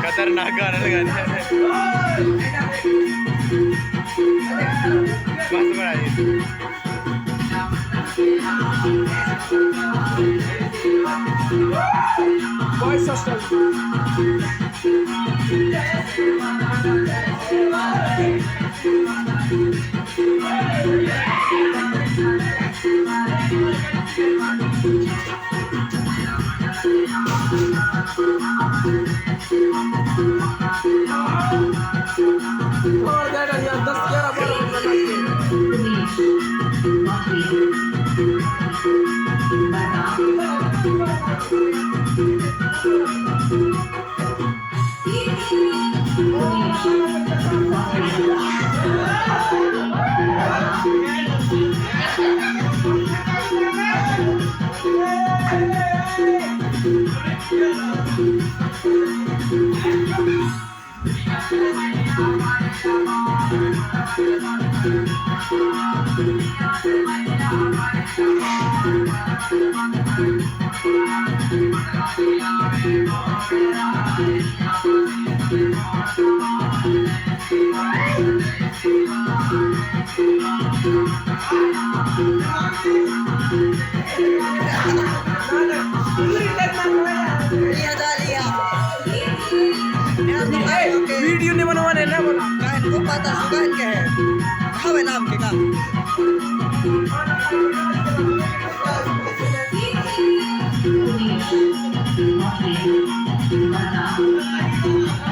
खतरनाक गाना लगाने मस्त बना दिया। Voice hostel. Oh, that is your 10 video नहीं बनवाने ना बोला Kain ko patas, kain ke hai. Kau naam ke ka?